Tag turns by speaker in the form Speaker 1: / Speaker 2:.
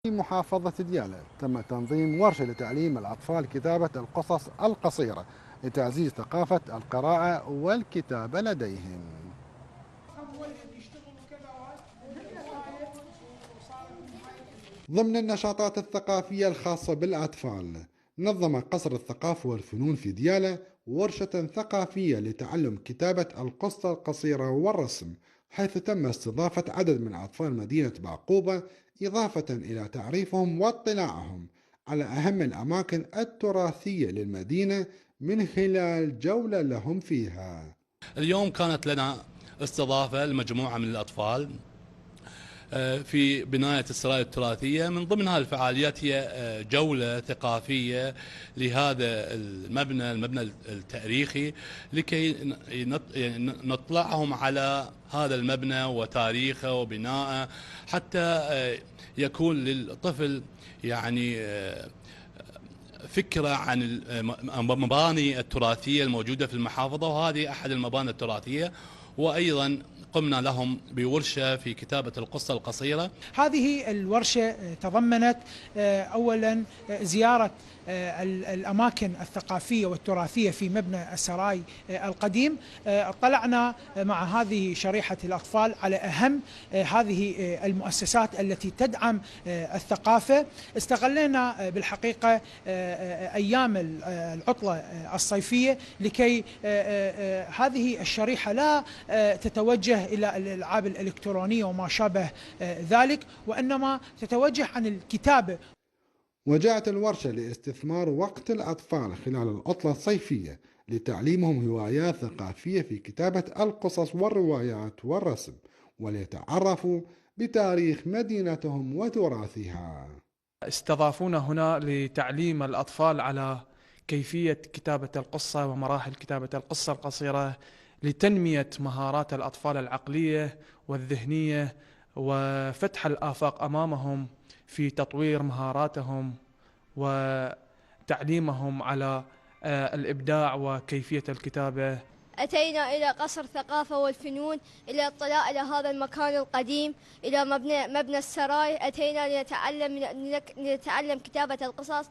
Speaker 1: في محافظة ديالى تم تنظيم ورشة لتعليم الأطفال كتابة القصص القصيرة لتعزيز ثقافة القراءة والكتابة لديهم. ضمن النشاطات الثقافية الخاصة بالأطفال، نظم قصر الثقافة والفنون في ديالى ورشة ثقافية لتعلم كتابة القصة القصيرة والرسم، حيث تم استضافة عدد من أطفال مدينة بعقوبة، إضافة إلى تعريفهم واطلاعهم على أهم الأماكن التراثية للمدينة من خلال جولة لهم فيها.
Speaker 2: اليوم كانت لنا استضافة لمجموعة من الأطفال في بناية السرايا التراثية. من ضمن هذه الفعاليات هي جولة ثقافية لهذا المبنى التاريخي، لكي نطلعهم على هذا المبنى وتاريخه وبناءه، حتى يكون للطفل يعني فكرة عن المباني التراثية الموجودة في المحافظة، وهذه أحد المباني التراثية. وأيضا قمنا لهم بورشة في كتابة القصة القصيرة.
Speaker 3: هذه الورشة تضمنت أولا زيارة الأماكن الثقافية والتراثية في مبنى السراي القديم. اطلعنا مع هذه شريحة الأطفال على أهم هذه المؤسسات التي تدعم الثقافة. استغلينا بالحقيقة أيام العطلة الصيفية لكي هذه الشريحة لا تتوجه إلى الألعاب الإلكترونية وما شابه ذلك، وإنما تتوجه عن الكتابة.
Speaker 1: وجاءت الورشة لاستثمار وقت الأطفال خلال العطلة الصيفية لتعليمهم هوايات ثقافية في كتابة القصص والروايات والرسم، وليتعرفوا بتاريخ مدينتهم وتراثها.
Speaker 4: استضافونا هنا لتعليم الأطفال على كيفية كتابة القصة ومراحل كتابة القصة القصيرة، لتنمية مهارات الأطفال العقلية والذهنية، وفتح الآفاق أمامهم في تطوير مهاراتهم وتعليمهم على الإبداع وكيفية الكتابة.
Speaker 5: أتينا إلى قصر الثقافة والفنون إلى الاطلاع إلى هذا المكان القديم، إلى مبنى السراي. أتينا لنتعلم كتابة القصص.